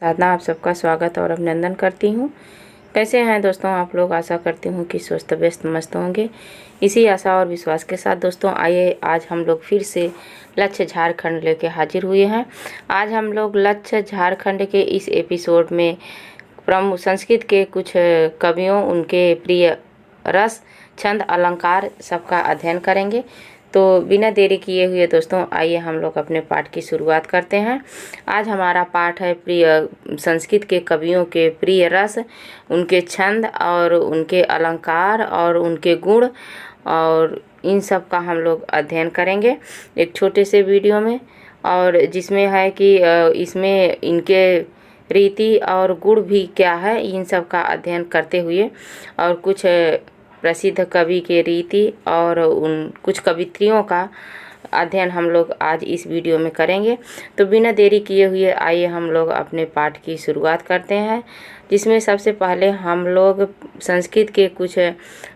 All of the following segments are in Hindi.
साधना आप सबका स्वागत और अभिनंदन करती हूँ। कैसे हैं दोस्तों आप लोग? आशा करती हूँ कि स्वस्थ व्यस्त मस्त होंगे। इसी आशा और विश्वास के साथ दोस्तों आइए आज हम लोग फिर से लक्ष्य झारखंड लेके हाजिर हुए हैं। आज हम लोग लक्ष्य झारखंड के इस एपिसोड में प्रमुख संस्कृत के कुछ कवियों, उनके प्रिय रस, छंद, अलंकार सबका अध्ययन करेंगे। तो बिना देरी किए हुए दोस्तों आइए हम लोग अपने पाठ की शुरुआत करते हैं। आज हमारा पाठ है प्रिय संस्कृत के कवियों के प्रिय रस, उनके छंद और उनके अलंकार और उनके गुण, और इन सब का हम लोग अध्ययन करेंगे एक छोटे से वीडियो में। और जिसमें है कि इसमें इनके रीति और गुण भी क्या है, इन सब का अध्ययन करते हुए और कुछ प्रसिद्ध कवि के रीति और उन कुछ कवित्रियों का अध्ययन हम लोग आज इस वीडियो में करेंगे। तो बिना देरी किए हुए आइए हम लोग अपने पाठ की शुरुआत करते हैं, जिसमें सबसे पहले हम लोग संस्कृत के कुछ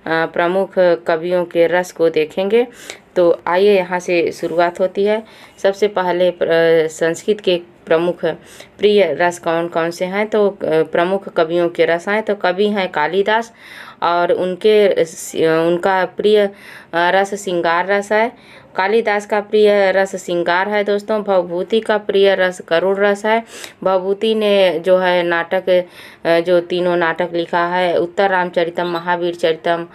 प्रमुख कवियों के रस को देखेंगे। तो आइए यहाँ से शुरुआत होती है। सबसे पहले संस्कृत के प्रमुख प्रिय रस कौन कौन से हैं? तो प्रमुख कवियों के रस हैं तो कवि हैं कालिदास, और उनका प्रिय रस श्रृंगार रस है। कालिदास का प्रिय रस श्रृंगार है दोस्तों। भवभूति का प्रिय रस करुण रस है। भवभूति ने जो है नाटक, जो तीनों नाटक लिखा है, उत्तर रामचरितम, महावीर चरितम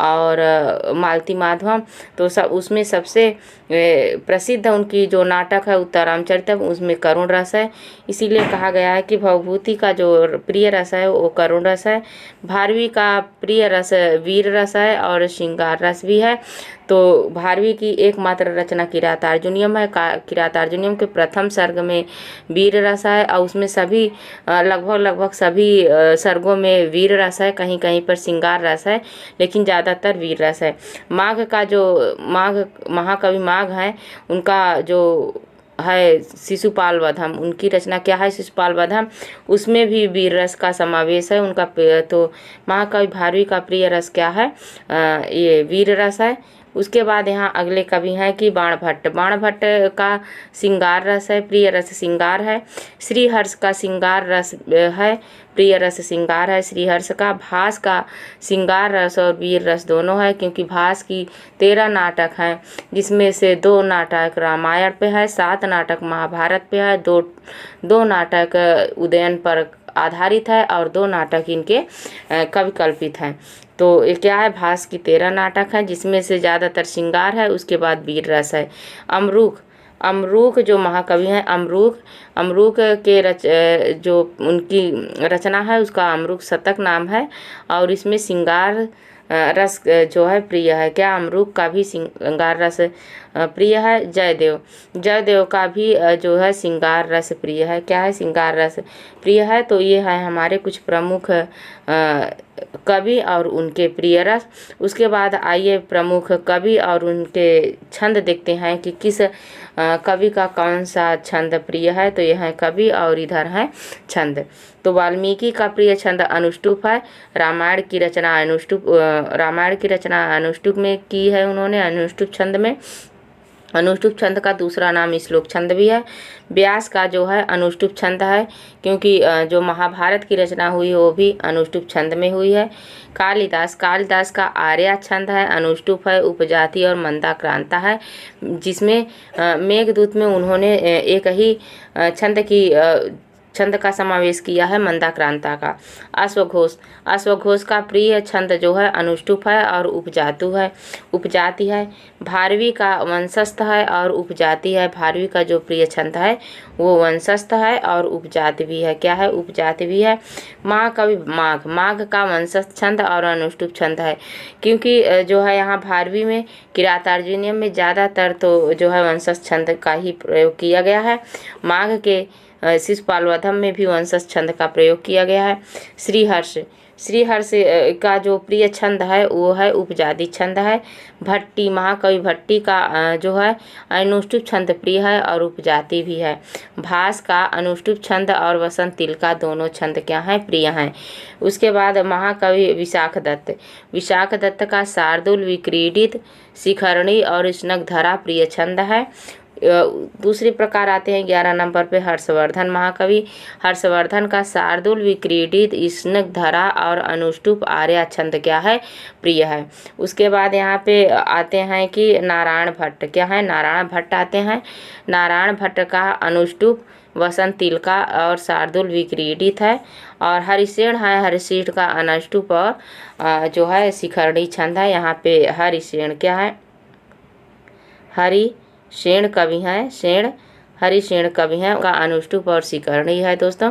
और मालती माधवम, तो सब उसमें सबसे प्रसिद्ध उनकी जो नाटक है उत्तर रामचरितम, उसमें करुण रस है। इसीलिए कहा गया है कि भवभूति का जो प्रिय रस है वो करुण रस है। भारवी का प्रिय रस वीर रस है और श्रृंगार रस भी है। तो भारवी की एकमात्र रचना किरातार्जुनीयम है। किरातार्जुनीयम के प्रथम सर्ग में वीर रस है और उसमें सभी लगभग सभी सर्गों में वीर रस है, कहीं कहीं पर श्रृंगार रस है, लेकिन ज़्यादातर वीर रस है। महाकवि माघ हैं, उनका जो है शिशुपाल वधम, उनकी रचना क्या है? शिशुपाल वधम, उसमें भी वीर रस का समावेश है उनका। तो महाकवि भारवी का प्रिय रस क्या है? ये वीर रस है। उसके बाद यहाँ अगले कवि हैं कि बाणभट्ट। बाणभट्ट का श्रृंगार रस है, प्रिय रस श्रृंगार है। श्रीहर्ष का श्रृंगार रस है, प्रिय रस श्रृंगार है श्रीहर्ष का। भास का श्रृंगार रस और वीर रस दोनों है, क्योंकि भास की 13 नाटक हैं, जिसमें से 2 नाटक रामायण पे है, 7 नाटक महाभारत पे है, दो नाटक उदयन पर आधारित है और 2 नाटक इनके कवि कल्पित हैं। तो ये क्या है? भास की 13 नाटक है, जिसमें से ज़्यादातर श्रृंगार है, उसके बाद वीर रस है। अमरूक जो महाकवि हैं, अमरूक के जो उनकी रचना है उसका अमरूक शतक नाम है, और इसमें श्रृंगार रस जो है प्रिय है। क्या? अमरूक का भी श्रृंगार रस प्रिय है। जयदेव का भी जो है श्रृंगार रस प्रिय है। क्या है? श्रृंगार रस प्रिय है। तो ये है हमारे कुछ प्रमुख कवि और उनके प्रिय रस। उसके बाद आइए प्रमुख कवि और उनके छंद देखते हैं कि किस कवि का कौन सा छंद प्रिय है। तो यह है कवि और इधर है छंद। तो वाल्मीकि का प्रिय छंद अनुष्टुप है। रामायण की रचना अनुष्टुप में की है उन्होंने, अनुष्टुप छंद में। अनुष्टुप छंद का दूसरा नाम श्लोक छंद भी है। व्यास का जो है अनुष्टुप छंद है, क्योंकि जो महाभारत की रचना हुई वो भी अनुष्टुप छंद में हुई है। कालिदास का आर्या छंद है, अनुष्टुप है, उपजाति और मंदाक्रांता है, जिसमें मेघदूत में उन्होंने एक ही छंद का समावेश किया है, मंदाक्रांता का। अश्वघोष का प्रिय छंद जो है अनुष्टुप है और उपजाति है। भारवी का वंशस्थ है और उपजाति है। भारवी का जो प्रिय छंद है वो वंशस्थ है और उपजाति भी है। क्या है? उपजाति भी है। महाकवि माघ का वंशस्थ छंद और अनुष्टुप छंद है, क्योंकि जो है यहाँ भारवी में किरातार्जुनीयम में ज़्यादातर तो जो है वंशस्थ छंद का ही प्रयोग किया गया है। माघ के शिशुपाल वधम में भी वंशस्थ छंद का प्रयोग किया गया है। श्रीहर्ष का जो प्रिय छंद है वो है उपजाति छंद है। महाकवि भट्टी का जो है अनुष्टुप छंद प्रिय है और उपजाति भी है। भास का अनुष्टुप छंद और वसंत तिलका दोनों छंद क्या हैं? प्रिय हैं। उसके बाद महाकवि विशाख दत्त का शार्दुल, विक्रीडित, शिखरणी और स्नग्धरा प्रिय छंद है। दूसरे प्रकार आते हैं 11 नंबर पे हर्षवर्धन महाकवि। हर्षवर्धन का शार्दूल, विक्रीडित, स्निग्धधरा और अनुष्टुप आर्या छंद क्या है, प्रिय है। उसके बाद यहाँ पे आते हैं कि नारायण भट्ट, क्या है, नारायण भट्ट आते हैं। नारायण भट्ट का अनुष्टुप, वसंत तिलका और शार्दूल विक्रीडित है। और हरिसेन है, हरिसेन का अनुष्टुप और जो है शिखरणी छंद है। यहाँ पे हरिसेन क्या है, हरिसेन कवि हैं, हरिसेन कवि हैं, उनका अनुष्टुप और शिखरणी है दोस्तों।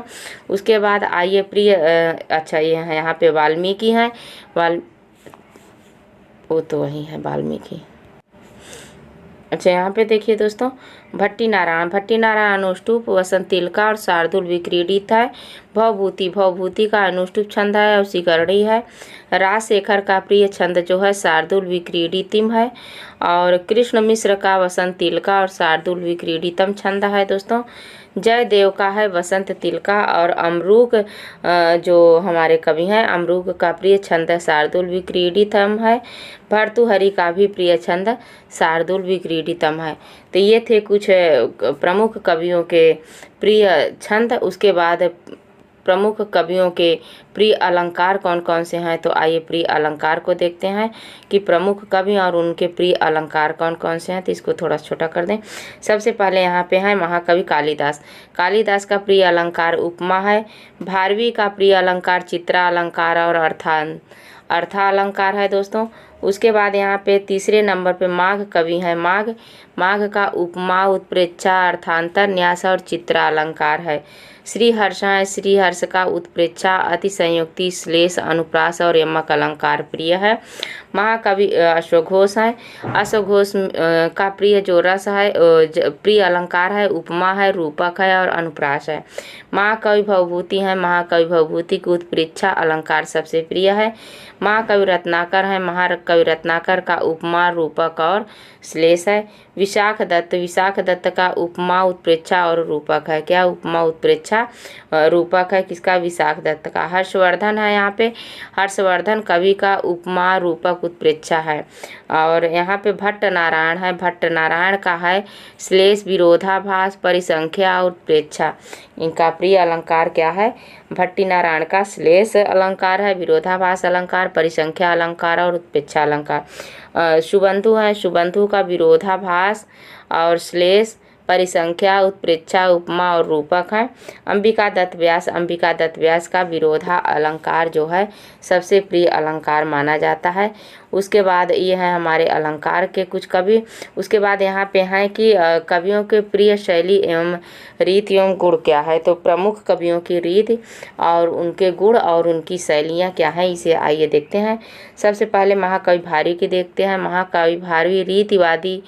उसके बाद आइए प्रिय अच्छा ये है यहाँ पे वाल्मीकि हैं, वो तो वही है वाल्मीकि। अच्छा यहाँ पे देखिए दोस्तों, भट्टी नारायण अनुष्टुप, वसंत तिलका और शार्दूल विक्रीडित है। भवभूति का अनुष्टुप छंद है और शिखरणी है। राजशेखर का प्रिय छंद जो है शार्दूल विक्रीडितम है। और कृष्ण मिश्र का वसंत तिलका और शार्दूल विक्रीडितम छंद है दोस्तों। जयदेव का है वसंत तिलका और अमरूक जो हमारे कवि हैं, अमरूक का प्रिय छंद शार्दूल विक्रीडितम है। भर्तृहरि का भी प्रिय छंद शार्दूल विक्रीडितम है। तो ये थे कुछ प्रमुख कवियों के प्रिय छंद। उसके बाद प्रमुख कवियों के प्रिय अलंकार कौन कौन से हैं, तो आइए प्रिय अलंकार को देखते हैं कि प्रमुख कवि और उनके प्रिय अलंकार कौन कौन से हैं। तो इसको थोड़ा छोटा कर दें। सबसे पहले यहाँ पे है महाकवि कालिदास। कालिदास का प्रिय अलंकार उपमा है। भारवी का प्रिय अलंकार चित्रा अलंकार और अर्था अलंकार है दोस्तों। उसके बाद यहाँ पे तीसरे नंबर पे माघ कवि हैं। माघ का उपमा, उत्प्रेक्षा, अर्थांतर, न्यास और चित्रा अलंकार है। श्रीहर्ष है, श्रीहर्ष का उत्प्रेक्षा, अति संयुक्ति, श्लेष, अनुप्रास और यमक अलंकार प्रिय है। महाकवि अश्वघोष है। अश्वघोष का प्रिय जो रस है प्रिय अलंकार है, उपमा है, रूपक है और अनुप्रास है। महाकवि भवभूति है। महाकवि भवभूति की उत्प्रेक्षा अलंकार सबसे प्रिय है। महाकवि रत्नाकर है। महाकवि रत्नाकर का उपमा, रूपक और श्लेष है। विशाख दत्त का उपमा, उत्प्रेक्षा और रूपक है। क्या, उपमा, उत्प्रेक्षा, रूपक है किसका, विशाख दत्त का। हर्षवर्धन है यहाँ पे। हर्षवर्धन कवि का उपमा, रूपक, उत्प्रेक्षा है। और यहाँ पे भट्ट नारायण है। भट्ट नारायण का है श्लेष, विरोधाभास, परिसंख्या, उत्प्रेक्षा। इनका प्रिय अलंकार क्या है, भट्टी नारायण का श्लेष अलंकार है, विरोधाभास अलंकार, परिसंख्या अलंकार और उत्प्रेक्षा अलंकार। सुबंधु है। सुबंधु का विरोधाभास और श्लेष, परिसंख्या, उत्प्रेक्षा, उपमा और रूपक है। अंबिका दत्त व्यास का विरोधा अलंकार जो है सबसे प्रिय अलंकार माना जाता है। उसके बाद ये है हमारे अलंकार के कुछ कवि। उसके बाद यहाँ पे हैं कि कवियों के प्रिय शैली एवं रीति एवं गुण क्या है। तो प्रमुख कवियों की रीति और उनके गुण और उनकी शैलियाँ क्या हैं, इसे आइए देखते हैं। सबसे पहले महाकवि भारवी की देखते हैं। महाकवि भारवी रीतिवादी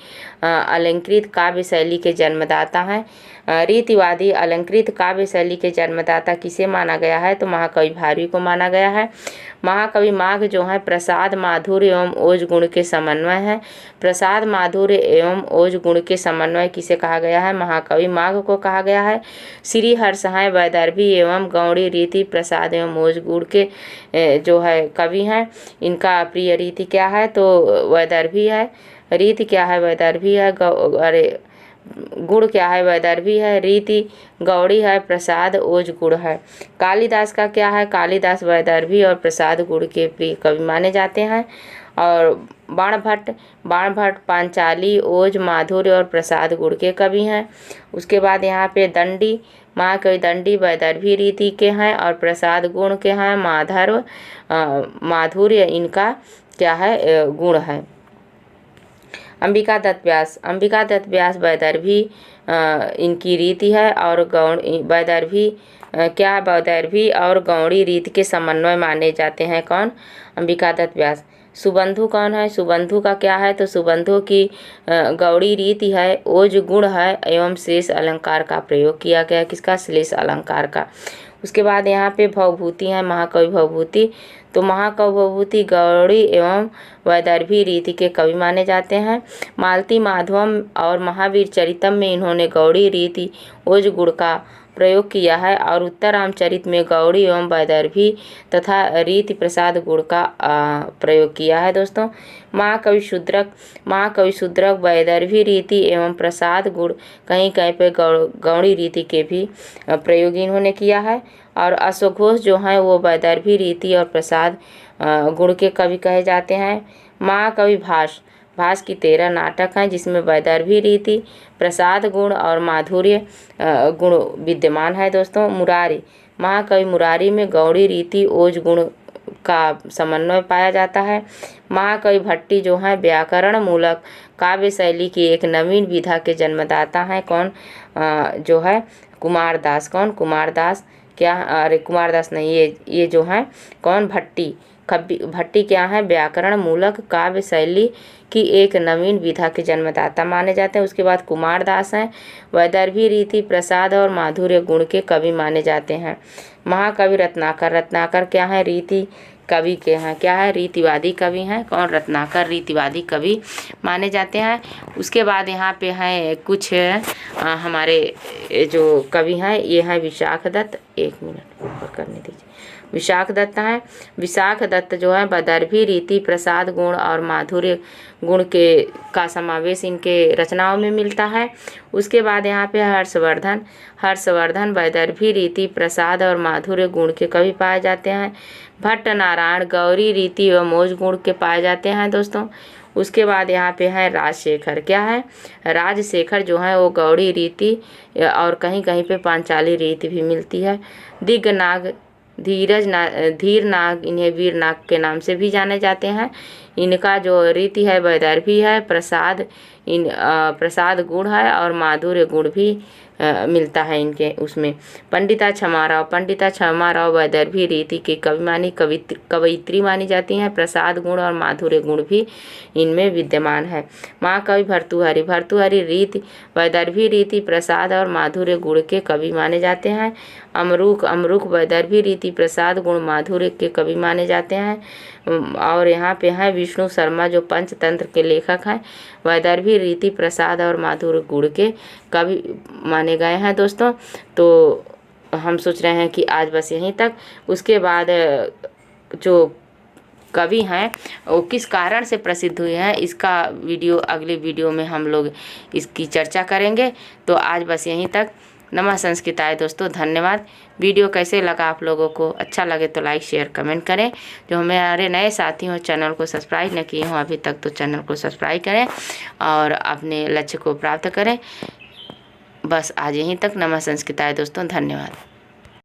अलंकृत काव्य शैली के जन्मदाता हैं। रीतिवादी अलंकृत काव्य शैली के जन्मदाता किसे माना गया है, तो महाकवि भारवी को माना गया है। महाकवि माघ जो है प्रसाद, माधुर्य एवं ओज गुण के समन्वय है। प्रसाद, माधुर्य एवं ओज गुण के समन्वय किसे कहा गया है, महाकवि माघ को कहा गया है। श्रीहर्ष हैं वैदर्भी एवं गौड़ी रीति, प्रसाद एवं ओज गुण के जो है कवि हैं। इनका प्रिय रीति क्या है, तो वैदर्भी है। रीति क्या है, वैदर्भी है। गुण क्या है, वैदर्भी है। रीति गौड़ी है, प्रसाद ओज गुण है। कालिदास का क्या है, कालिदास वैदर्भी और प्रसाद गुण के प्रिय कवि माने जाते हैं। और बाणभट्ट पांचाली, ओज, माधुर्य और प्रसाद गुण के कवि हैं। उसके बाद यहाँ पे दंडी, महाकवि दंडी वैदर्भी रीति के हैं और प्रसाद गुण के हैं। माधुर्य इनका क्या है, गुण है। अंबिका दत्त व्यास वैदर्भी इनकी रीति है और वैदर्भी और गौड़ी रीति के समन्वय माने जाते हैं। कौन, अंबिका दत्त व्यास। सुबंधु कौन है, सुबंधु का क्या है, तो सुबंधु की गौड़ी रीति है, ओज गुण है एवं श्लेष अलंकार का प्रयोग किया गया। किसका, श्लेष अलंकार का। उसके बाद यहाँ पे भवभूति है, महाकवि भवभूति। तो महाकवि भवभूति गौड़ी एवं वैदर्भी रीति के कवि माने जाते हैं। मालती माधवम और महावीर चरितम में इन्होंने गौड़ी रीति, ओज गुण का प्रयोग किया है और उत्तर रामचरित में गौड़ी एवं वैदर्भी तथा रीति प्रसाद गुण का प्रयोग किया है दोस्तों। महाकवि शूद्रक वैदर्भी रीति एवं प्रसाद गुण कहीं कहीं पे गौड़ी रीति के भी प्रयोग इन्होंने किया है। और अश्वघोष जो हैं वो वैदर्भी रीति और प्रसाद गुण के कवि कहे जाते हैं। महाकवि भास की 13 नाटक हैं जिसमें वैदर्भी रीति, प्रसाद गुण और माधुर्य गुण विद्यमान है दोस्तों। महाकवि मुरारी में गौड़ी रीति ओज गुण का समन्वय पाया जाता है। महाकवि भट्टी जो है व्याकरण मूलक काव्य शैली की एक नवीन विधा के जन्मदाता हैं। कौन जो है कुमारदास। कौन कुमारदास क्या, अरे कुमारदास नहीं, ये जो है कौन भट्टी क्या है, व्याकरण मूलक काव्य शैली की एक नवीन विधा के जन्मदाता माने जाते हैं। उसके बाद कुमारदास हैं, वैदर्भी रीति प्रसाद और माधुर्य गुण के कवि माने जाते हैं। महाकवि रत्नाकर क्या है, रीति कवि के हैं, क्या है, रीतिवादी कवि हैं। कौन, रत्नाकर रीतिवादी कवि माने जाते हैं। उसके बाद यहाँ पे हैं कुछ हमारे जो कवि हैं, ये हैं विशाख दत्त। 1 मिनट ऊपर करने दीजिए। विशाख दत्त हैं। विशाख दत्त जो है वैदर्भी रीति प्रसाद गुण और माधुर्य गुण का समावेश इनके रचनाओं में मिलता है। उसके बाद यहाँ पे हर्षवर्धन वैदर्भी रीति प्रसाद और माधुर्य गुण के कवि पाए जाते हैं। भट्ट नारायण गौरी रीति व मोज गुण के पाए जाते हैं दोस्तों। उसके बाद यहाँ पे है राजशेखर। क्या है, राजशेखर जो है वो गौड़ी रीति और कहीं कहीं पे पांचाली रीति भी मिलती है। दिग्नाग धीर नाग, इन्हें वीर नाग के नाम से भी जाने जाते हैं। इनका जो रीति है वैदर्भी है, प्रसाद गुण है और माधुर्य गुण भी मिलता है इनके उसमें। पंडिता क्षमा राव वैदर्भी रीति की कवयित्री मानी जाती हैं। प्रसाद गुण और माधुर्य गुण भी इनमें विद्यमान है। महाकवि भर्तृहरि रीति वैदर्भी रीति प्रसाद और माधुर्य गुण के कवि माने जाते हैं। अमरुख वैदर्भी रीति प्रसाद गुण माधुर्य के कवि माने जाते हैं। और यहाँ पे है विष्णु शर्मा जो पंचतंत्र के लेखक हैं, वैदर्भी रीति प्रसाद और माधुर्य गुण के कवि माने गए हैं दोस्तों। तो हम सोच रहे हैं कि आज बस यहीं तक। उसके बाद जो कवि हैं वो किस कारण से प्रसिद्ध हुए हैं, इसका वीडियो अगले वीडियो में हम लोग इसकी चर्चा करेंगे। तो आज बस यहीं तक। नमः संस्कृताय दोस्तों, धन्यवाद। वीडियो कैसे लगा आप लोगों को, अच्छा लगे तो लाइक शेयर कमेंट करें। जो हमारे नए साथी हों चैनल को सब्सक्राइब न किए हों अभी तक तो चैनल को सब्सक्राइब करें और अपने लक्ष्य को प्राप्त करें। बस आज यहीं तक। नमः संस्कृताय दोस्तों, धन्यवाद।